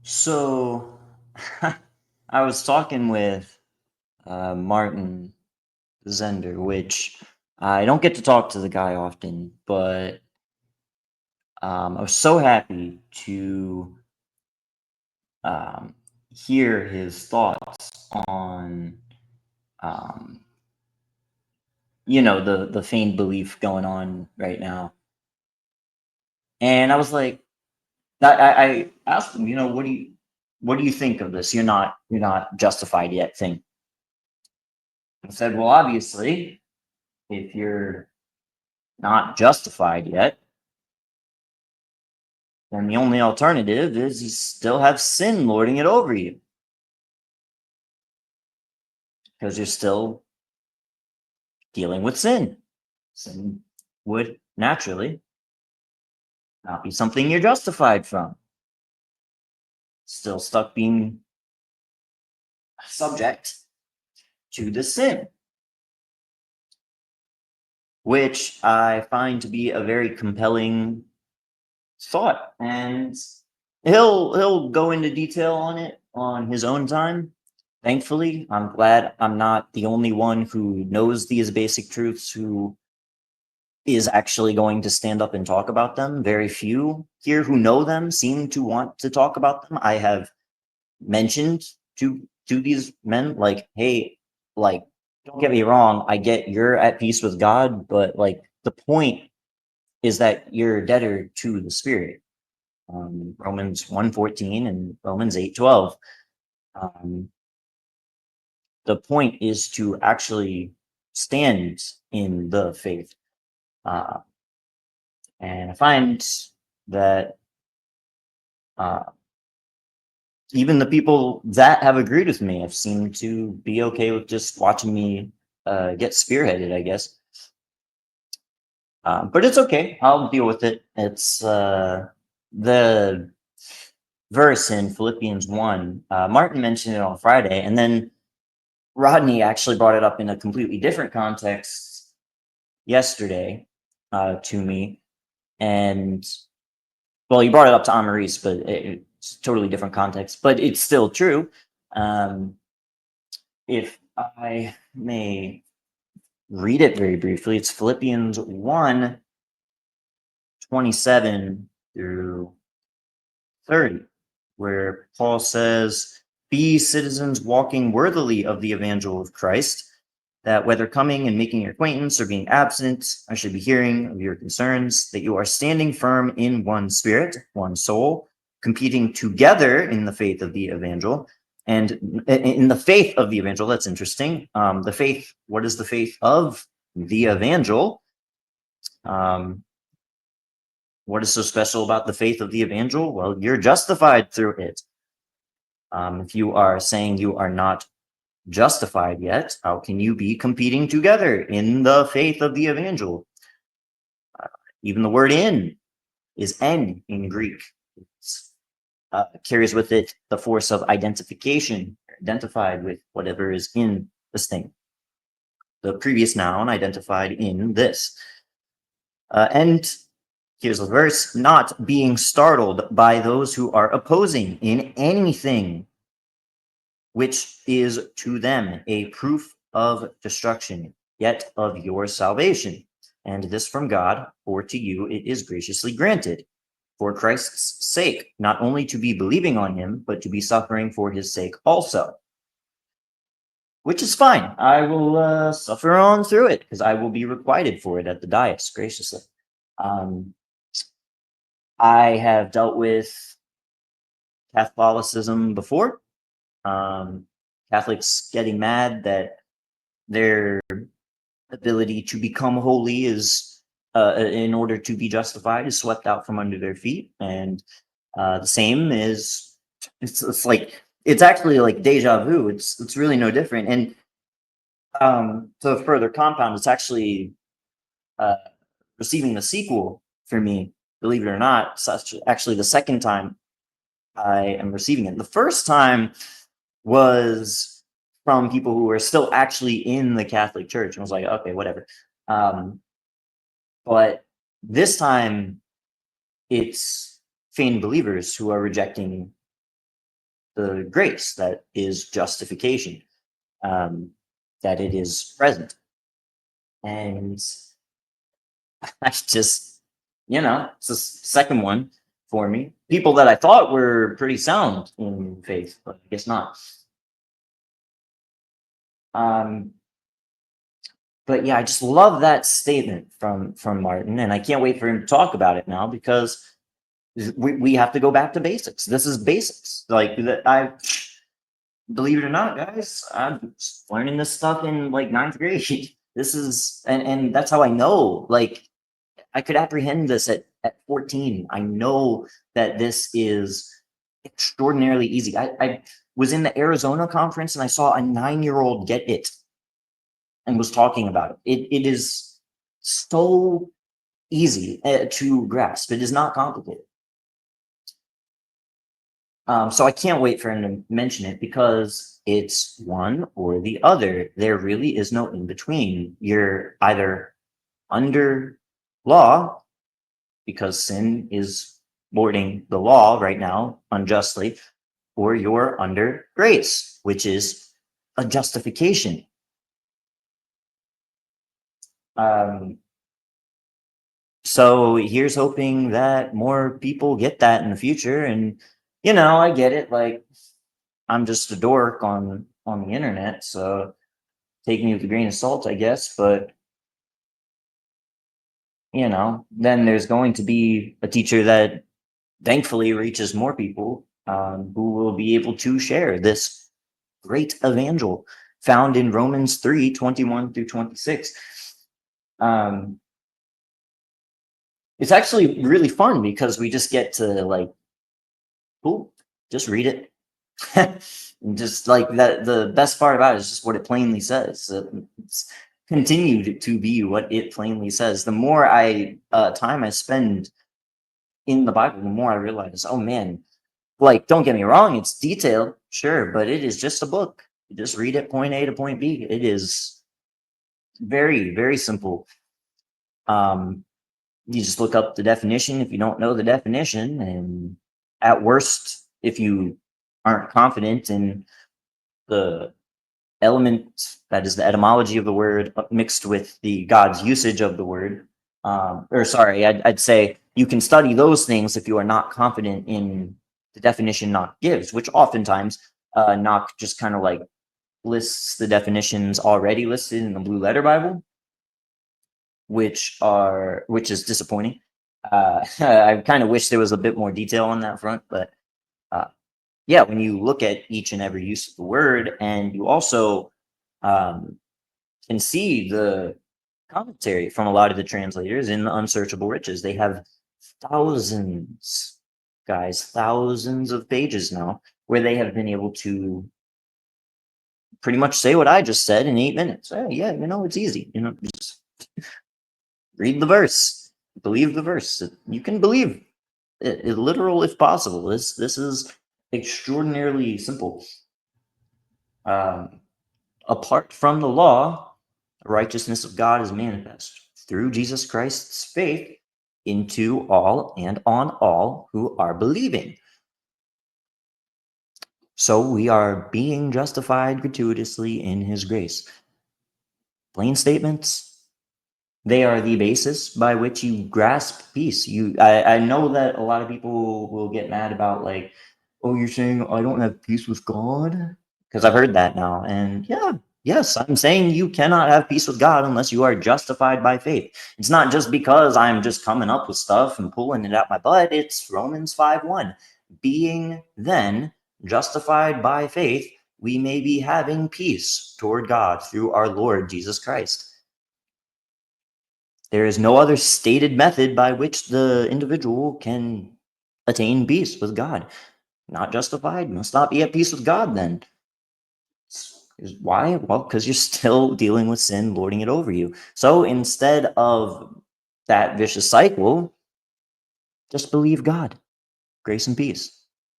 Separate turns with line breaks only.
So I was talking with Martin Zender, which I don't get to talk to the guy often, but I was so happy to um, hear his thoughts on, um, the feigned belief going on right now. And I was like, I asked him, what do you think of this? You're not justified yet thing. I said, well, obviously, if you're not justified yet, then the only alternative is you still have sin lording it over you because you're still dealing with sin. Sin would naturally not be something you're justified from. Still stuck being subject to the sin, which I find to be a very compelling thought. And he'll go into detail on it on his own time. Thankfully, I'm glad I'm not the only one who knows these basic truths who is actually going to stand up and talk about them. Very few here who know them seem to want to talk about them. I have mentioned to these men, like, hey, like, don't get me wrong, I get you're at peace with God, but like the point is that you're a debtor to the spirit. Romans 1:14 and Romans 8:12. Um, the point is to actually stand in the faith. Uh, and I find that uh, even the people that have agreed with me have seemed to be okay with just watching me get spearheaded, I guess. But it's okay. I'll deal with it. It's the verse in Philippians 1. Martin mentioned it on Friday, and then Rodney actually brought it up in a completely different context yesterday to me. And well, he brought it up to Amaris, but it's totally different context. But it's still true. Um, if I may read it very briefly, it's Philippians 1:27 through 30, where Paul says, be citizens walking worthily of the evangel of Christ, that whether coming and making your acquaintance or being absent, I should be hearing of your concerns, that you are standing firm in one spirit, one soul, competing together in the faith of the evangel. And in the faith of the evangel, that's interesting. The faith, what is the faith of the evangel? Um, what is so special about the faith of the evangel? Well, you're justified through it. If you are saying you are not justified yet, how can you be competing together in the faith of the evangel? Even the word in is en in Greek. It carries with it the force of identification, identified with whatever is in this thing. The previous noun identified in this. And here's the verse, not being startled by those who are opposing in anything which is to them a proof of destruction, yet of your salvation. And this from God, for to you it is graciously granted, for Christ's sake, not only to be believing on him, but to be suffering for his sake also. Which is fine. I will suffer on through it, because I will be requited for it at the dais, graciously. Um, I have dealt with Catholicism before. Catholics getting mad that their ability to become holy is in order to be justified is swept out from under their feet, and the same is it's like it's actually like deja vu. It's really no different. And to further compound, it's actually uh, receiving the sequel for me, believe it or not. Such actually the second time I am receiving it. The first time was from people who were still actually in the Catholic Church, and I was like, okay, whatever. Um, but this time, it's feigned believers who are rejecting the grace that is justification, that it is present. And I just, it's the second one for me. People that I thought were pretty sound in faith, but I guess not. Um, but yeah, I just love that statement from Martin, and I can't wait for him to talk about it now because we have to go back to basics. This is basics. Like that, I believe it or not, guys, I'm learning this stuff in like ninth grade. This is and that's how I know. Like I could apprehend this at 14. I know that this is extraordinarily easy. I was in the Arizona conference and I saw a 9-year-old get it and was talking about it. It is so easy to grasp. It is not complicated. So I can't wait for him to mention it because it's one or the other. There really is no in between. You're either under law because sin is lording the law right now unjustly, or you're under grace, which is a justification. So here's hoping that more people get that in the future. And I get it. Like I'm just a dork on the internet, so take me with a grain of salt, I guess. But then there's going to be a teacher that thankfully reaches more people who will be able to share this great evangel found in Romans 3:21 through 26. It's actually really fun because we just get to like, cool, just read it. And just like that, the best part about it is just what it plainly says. It's continued to be what it plainly says. The more time I spend in the Bible, the more I realize, oh man, like don't get me wrong, it's detailed, sure, but it is just a book. You just read it point A to point B. It is very, very simple. You just look up the definition if you don't know the definition, and at worst, if you aren't confident in the element that is the etymology of the word mixed with the God's usage of the word, or sorry, I'd say you can study those things if you are not confident in the definition Knock gives, which oftentimes Knock just kind of like lists the definitions already listed in the Blue Letter Bible, which is disappointing. I kind of wish there was a bit more detail on that front, but yeah, when you look at each and every use of the word, and you also can see the commentary from a lot of the translators in the Unsearchable Riches. They have thousands, guys, thousands of pages now where they have been able to pretty much say what I just said in 8 minutes. Oh, yeah, it's easy. Just read the verse, believe the verse. You can believe it literal if possible. This is extraordinarily simple. Apart from the law, the righteousness of God is manifest through Jesus Christ's faith into all and on all who are believing. So we are being justified gratuitously in his grace. Plain statements, they are the basis by which you grasp peace. I know that a lot of people will get mad about like, oh, you're saying I don't have peace with God? Because I've heard that now. And yeah, yes, I'm saying you cannot have peace with God unless you are justified by faith. It's not just because I'm just coming up with stuff and pulling it out my butt. It's Romans 5:1. Being then justified by faith, we may be having peace toward God through our Lord Jesus Christ. There is no other stated method by which the individual can attain peace with God. Not justified, must not be at peace with God then. Why? Well, because you're still dealing with sin, lording it over you. So instead of that vicious cycle, just believe God. Grace and peace.